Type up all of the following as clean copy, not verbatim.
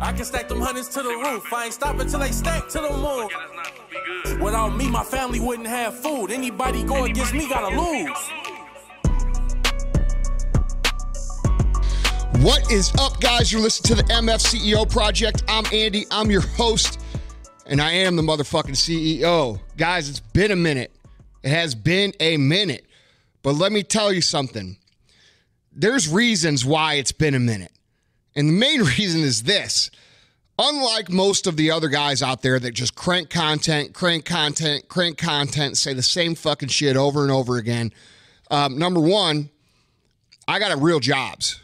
I can stack them hundreds to the roof. I ain't stopping till they stack to the moon. Without me, my family wouldn't have food. Anybody go against me gotta lose. What is up, guys? You're listening to the MFCEO Project. I'm Andy. I'm your host, and I am the motherfucking CEO. Guys, it's been a minute. It has been a minute. But let me tell you something. There's reasons why it's been a minute. And the main reason is this. Unlike most of the other guys out there that just crank content, say the same fucking shit over and over again, number one, I got real jobs.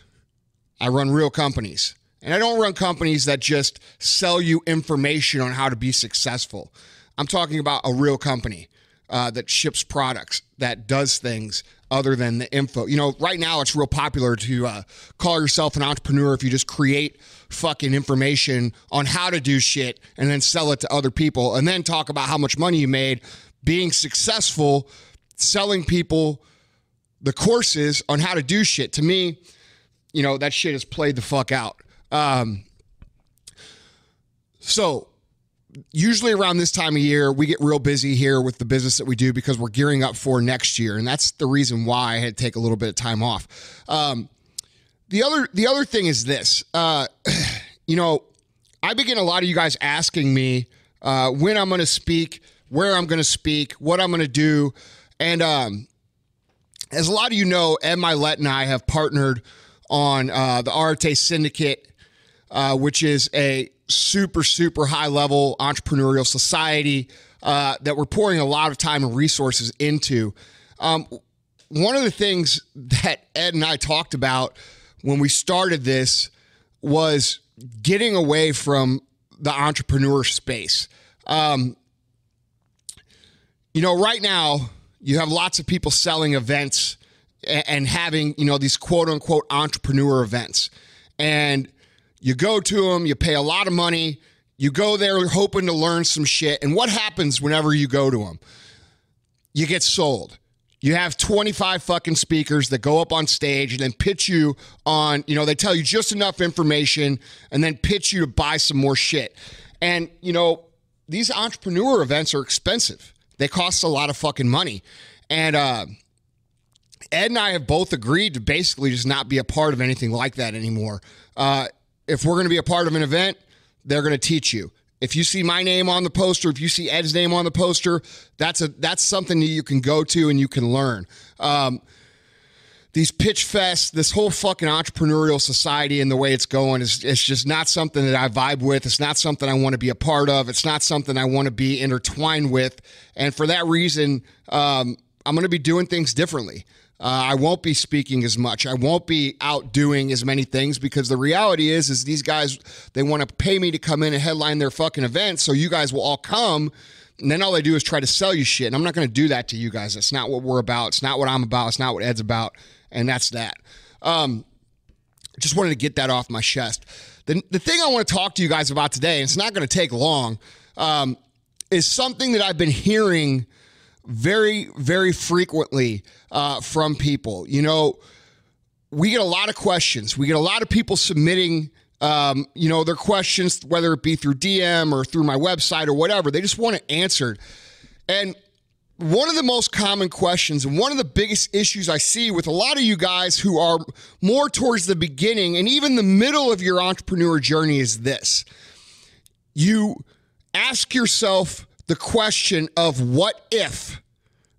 I run real companies. And I don't run companies that just sell you information on how to be successful. I'm talking about a real company that ships products, that does things other than the info. You know, right now it's real popular to call yourself an entrepreneur if you just create fucking information on how to do shit and then sell it to other people and then talk about how much money you made being successful, selling people the courses on how to do shit. To me, you know, that shit is played the fuck out. So usually around this time of year, we get real busy here with the business that we do because we're gearing up for next year. And that's the reason why I had to take a little bit of time off. The other thing is this, you know, I begin a lot of you guys asking me when I'm going to speak, where I'm going to speak, what I'm going to do. And as a lot of you know, Ed Milet and I have partnered on the Arte Syndicate, which is a super high level entrepreneurial society that we're pouring a lot of time and resources into. One of the things that Ed and I talked about when we started this was getting away from the entrepreneur space. You know, right now you have lots of people selling events and having, you know, these quote unquote entrepreneur events, and you go to them, you pay a lot of money, you go there hoping to learn some shit. And what happens whenever you go to them? You get sold. You have 25 fucking speakers that go up on stage and then pitch you on, you know, they tell you just enough information and then pitch you to buy some more shit. And, you know, these entrepreneur events are expensive. They cost a lot of fucking money. And Ed and I have both agreed to basically just not be a part of anything like that anymore. If we're going to be a part of an event, they're going to teach you. If you see my name on the poster, if you see Ed's name on the poster, that's something that you can go to and you can learn. These pitch fests, this whole fucking entrepreneurial society and the way it's going it's just not something that I vibe with. It's not something I want to be a part of. It's not something I want to be intertwined with. And for that reason, I'm going to be doing things differently. I won't be speaking as much. I won't be out doing as many things because the reality is these guys, they want to pay me to come in and headline their fucking event. So you guys will all come and then all they do is try to sell you shit. And I'm not going to do that to you guys. That's not what we're about. It's not what I'm about. It's not what Ed's about. And that's that. Just wanted to get that off my chest. The thing I want to talk to you guys about today, and it's not going to take long, is something that I've been hearing very frequently from people. You know, we get a lot of questions. We get a lot of people submitting, you know, their questions, whether it be through DM or through my website or whatever. They just want it answered. And one of the most common questions and one of the biggest issues I see with a lot of you guys who are more towards the beginning and even the middle of your entrepreneur journey is this. You ask yourself the question of what if,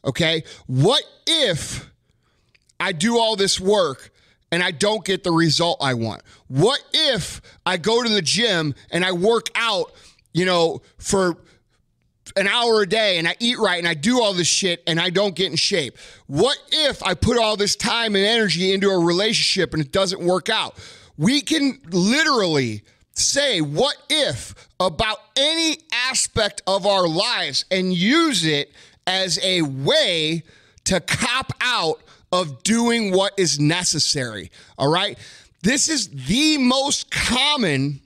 okay? What if I do all this work and I don't get the result I want? What if I go to the gym and I work out, you know, for an hour a day and I eat right and I do all this shit and I don't get in shape? What if I put all this time and energy into a relationship and it doesn't work out? We can literally say what if about any aspect of our lives and use it as a way to cop out of doing what is necessary. All right. This is the most common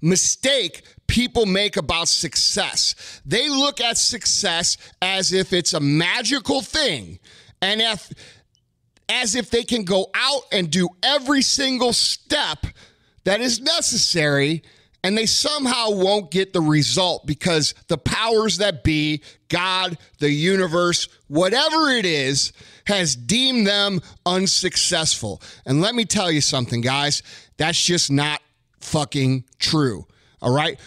mistake people make about success. They look at success as if it's a magical thing and as if they can go out and do every single step that is necessary, and they somehow won't get the result because the powers that be, God, the universe, whatever it is, has deemed them unsuccessful. And let me tell you something, guys, that's just not fucking true, all right?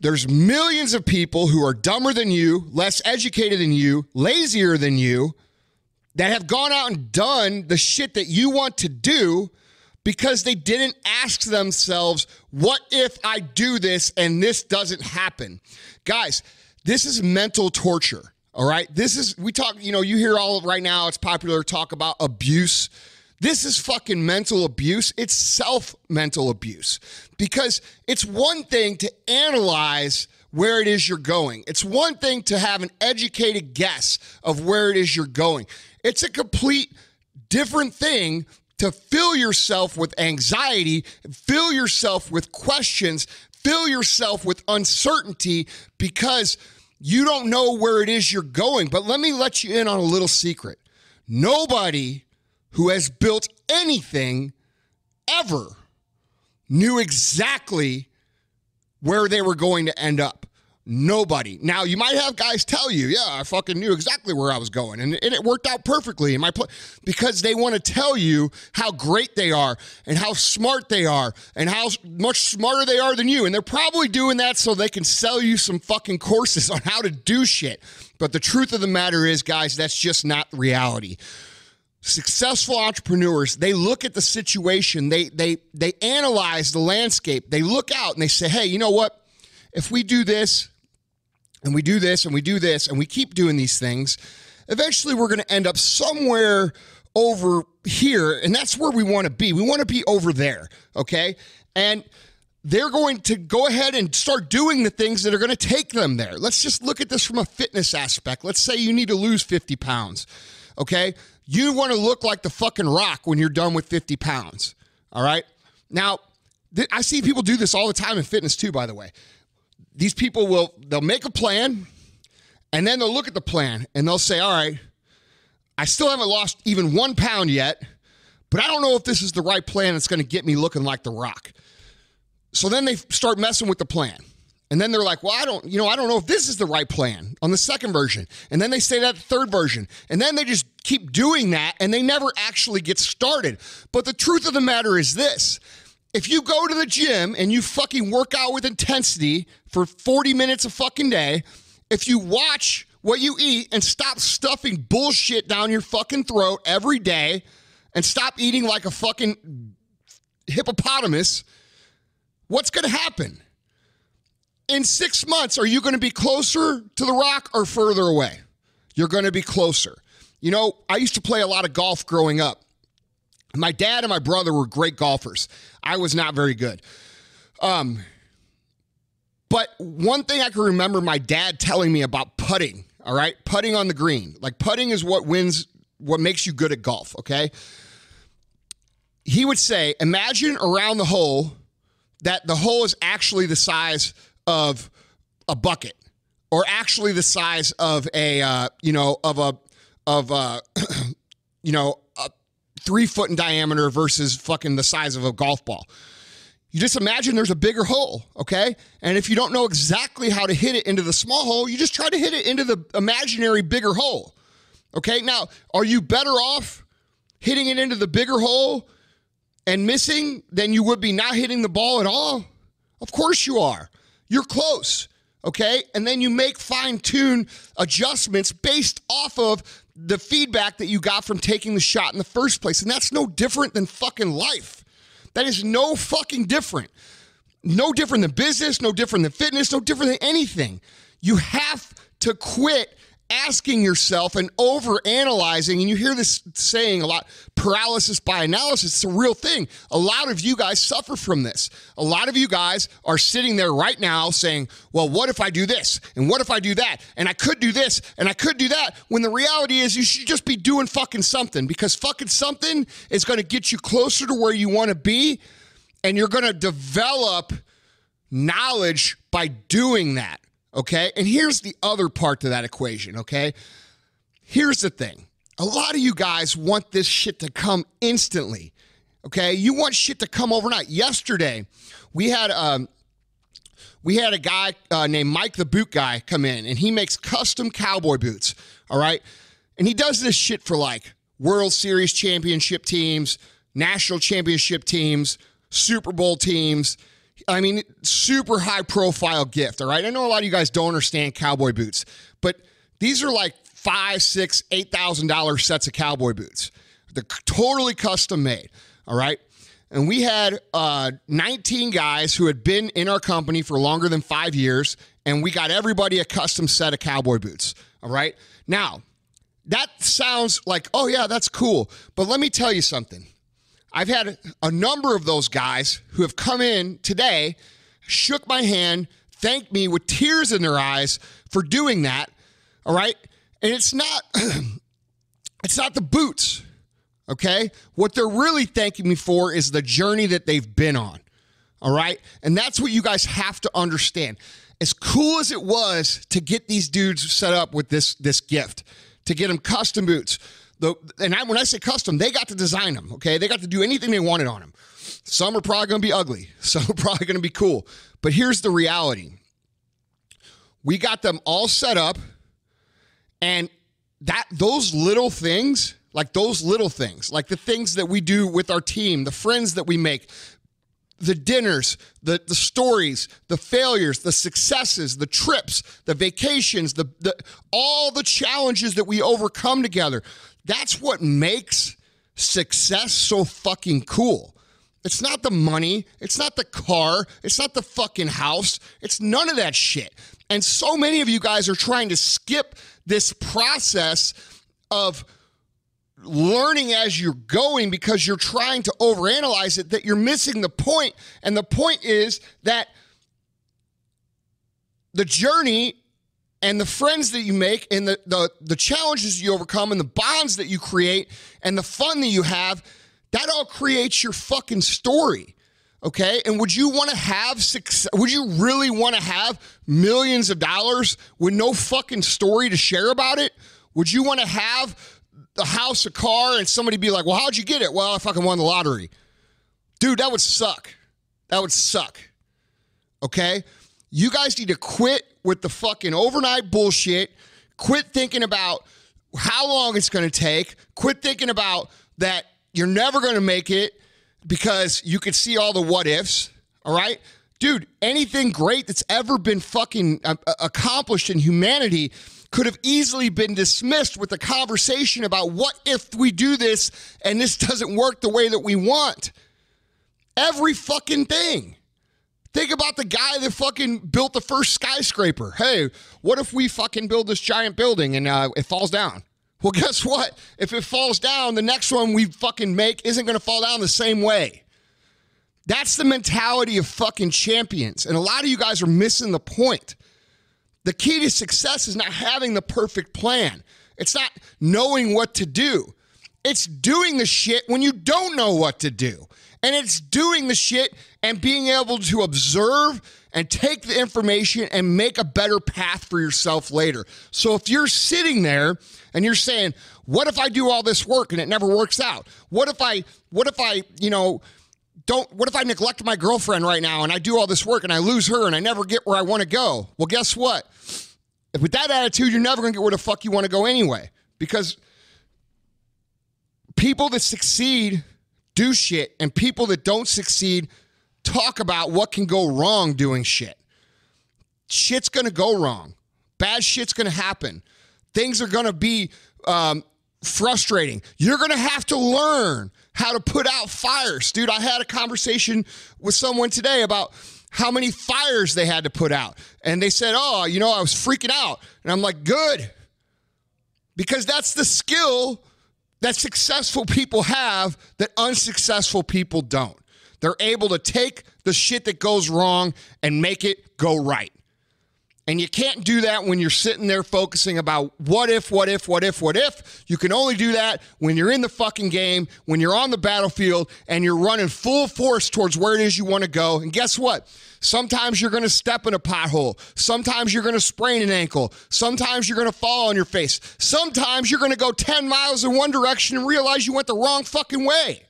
There's millions of people who are dumber than you, less educated than you, lazier than you, that have gone out and done the shit that you want to do because they didn't ask themselves, what if I do this and this doesn't happen? Guys, this is mental torture, all right? We talk, you hear all right now, it's popular to talk about abuse. This is fucking mental abuse. It's self-mental abuse because it's one thing to analyze where it is you're going. It's one thing to have an educated guess of where it is you're going. It's a complete different thing to fill yourself with anxiety, fill yourself with questions, fill yourself with uncertainty because you don't know where it is you're going. But let me let you in on a little secret. Nobody who has built anything ever knew exactly where they were going to end up. Nobody. Now, you might have guys tell you, yeah, I fucking knew exactly where I was going, and it worked out perfectly in my because they want to tell you how great they are and how smart they are and how much smarter they are than you. And they're probably doing that so they can sell you some fucking courses on how to do shit. But the truth of the matter is, guys, that's just not reality. Successful entrepreneurs, they look at the situation, they analyze the landscape, they look out and they say, hey, you know what? If we do this, and we do this, and we do this, and we keep doing these things, eventually we're going to end up somewhere over here, and that's where we want to be. We want to be over there, okay? And they're going to go ahead and start doing the things that are going to take them there. Let's just look at this from a fitness aspect. Let's say you need to lose 50 pounds, okay? You want to look like the fucking Rock when you're done with 50 pounds, all right? Now, I see people do this all the time in fitness too, by the way. These people they'll make a plan, and then they'll look at the plan, and they'll say, all right, I still haven't lost even 1 pound yet, but I don't know if this is the right plan that's going to get me looking like the Rock. So then they start messing with the plan. And then they're like, well, I don't know if this is the right plan on the second version. And then they say that the third version. And then they just keep doing that, and they never actually get started. But the truth of the matter is this. If you go to the gym and you fucking work out with intensity for 40 minutes a fucking day, if you watch what you eat and stop stuffing bullshit down your fucking throat every day and stop eating like a fucking hippopotamus, what's going to happen? In 6 months, are you going to be closer to the Rock or further away? You're going to be closer. I used to play a lot of golf growing up. My dad and my brother were great golfers. I was not very good. But one thing I can remember my dad telling me about putting, all right? Putting on the green. Like putting is what makes you good at golf, okay? He would say, imagine around the hole that the hole is actually the size of a bucket or actually the size of a 3 foot in diameter versus fucking the size of a golf ball. You just imagine there's a bigger hole, okay? And if you don't know exactly how to hit it into the small hole, you just try to hit it into the imaginary bigger hole, okay? Now, are you better off hitting it into the bigger hole and missing than you would be not hitting the ball at all? Of course you are. You're close, okay? And then you make fine-tune adjustments based off of the feedback that you got from taking the shot in the first place. And that's no different than fucking life. That is no fucking different. No different than business, no different than fitness, no different than anything. You have to quit asking yourself and over-analyzing, and you hear this saying a lot, paralysis by analysis. It's a real thing. A lot of you guys suffer from this. A lot of you guys are sitting there right now saying, well, what if I do this? And what if I do that? And I could do this, and I could do that. When the reality is you should just be doing fucking something, because fucking something is going to get you closer to where you want to be, and you're going to develop knowledge by doing that. Okay, and here's the other part to that equation, okay? Here's the thing. A lot of you guys want this shit to come instantly, Okay, you want shit to come overnight. Yesterday, we had a guy named Mike the Boot Guy come in, and he makes custom cowboy boots, all right? And he does this shit for like World Series championship teams, national championship teams, Super Bowl teams. I mean, super high profile gift, all right? I know a lot of you guys don't understand cowboy boots, but these are like $5,000, $6,000, $8,000 sets of cowboy boots. They're totally custom made, all right? And we had 19 guys who had been in our company for longer than 5 years, and we got everybody a custom set of cowboy boots, all right? Now, that sounds like, oh yeah, that's cool, but let me tell you something. I've had a number of those guys who have come in today, shook my hand, thanked me with tears in their eyes for doing that, all right? And it's not the boots, okay? What they're really thanking me for is the journey that they've been on, all right? And that's what you guys have to understand. As cool as it was to get these dudes set up with this gift, to get them custom boots, when I say custom, they got to design them, okay? They got to do anything they wanted on them. Some are probably going to be ugly. Some are probably going to be cool. But here's the reality. We got them all set up, and those little things, like the things that we do with our team, the friends that we make, the dinners, the stories, the failures, the successes, the trips, the vacations, all the challenges that we overcome together. That's what makes success so fucking cool. It's not the money. It's not the car. It's not the fucking house. It's none of that shit. And so many of you guys are trying to skip this process of learning as you're going because you're trying to overanalyze it, that you're missing the point. And the point is that the journey and the friends that you make and the challenges you overcome and the bonds that you create and the fun that you have, that all creates your fucking story, okay? And would you want to have success? Would you really want to have millions of dollars with no fucking story to share about it? Would you want to have a house, a car, and somebody be like, well, how'd you get it? Well, I fucking won the lottery. Dude, that would suck. That would suck, okay? You guys need to quit with the fucking overnight bullshit. Quit thinking about how long it's going to take. Quit thinking about that you're never going to make it because you could see all the what ifs, all right? Dude, anything great that's ever been fucking accomplished in humanity could have easily been dismissed with a conversation about what if we do this and this doesn't work the way that we want. Every fucking thing. Think about the guy that fucking built the first skyscraper. Hey, what if we fucking build this giant building and it falls down? Well, guess what? If it falls down, the next one we fucking make isn't going to fall down the same way. That's the mentality of fucking champions. And a lot of you guys are missing the point. The key to success is not having the perfect plan. It's not knowing what to do. It's doing the shit when you don't know what to do. And it's doing the shit and being able to observe and take the information and make a better path for yourself later. So if you're sitting there and you're saying, what if I do all this work and it never works out? What if I neglect my girlfriend right now and I do all this work and I lose her and I never get where I want to go? Well, guess what? If with that attitude, you're never going to get where the fuck you want to go anyway. Because people that succeed do shit, and people that don't succeed talk about what can go wrong doing shit. Shit's going to go wrong. Bad shit's going to happen. Things are going to be frustrating. You're going to have to learn how to put out fires. Dude, I had a conversation with someone today about how many fires they had to put out. And they said, I was freaking out. And I'm like, good. Because that's the skill that successful people have that unsuccessful people don't. They're able to take the shit that goes wrong and make it go right. And you can't do that when you're sitting there focusing about what if. You can only do that when you're in the fucking game, when you're on the battlefield, and you're running full force towards where it is you want to go. And guess what? Sometimes you're going to step in a pothole. Sometimes you're going to sprain an ankle. Sometimes you're going to fall on your face. Sometimes you're going to go 10 miles in one direction and realize you went the wrong fucking way.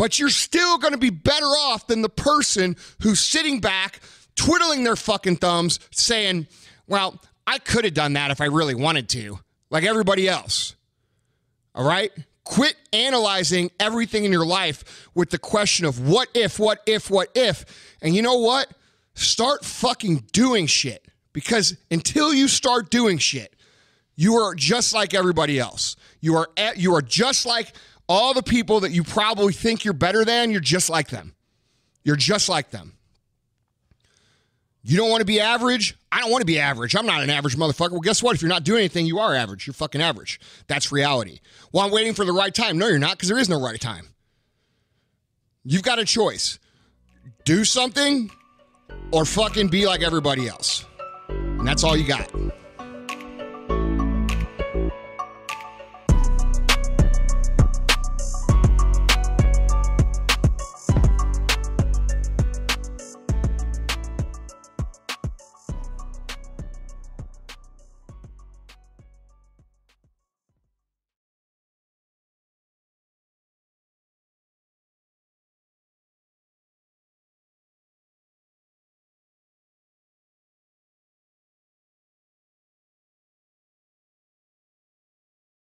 But you're still going to be better off than the person who's sitting back, twiddling their fucking thumbs, saying, well, I could have done that if I really wanted to, like everybody else. All right? Quit analyzing everything in your life with the question of what if. And you know what? Start fucking doing shit. Because until you start doing shit, you are just like everybody else. You are just like all the people that you probably think you're better than. You're just like them. You're just like them. You don't want to be average? I don't want to be average. I'm not an average motherfucker. Well, guess what? If you're not doing anything, you are average. You're fucking average. That's reality. Well, I'm waiting for the right time. No, you're not, because there is no right time. You've got a choice. Do something or fucking be like everybody else. And that's all you got.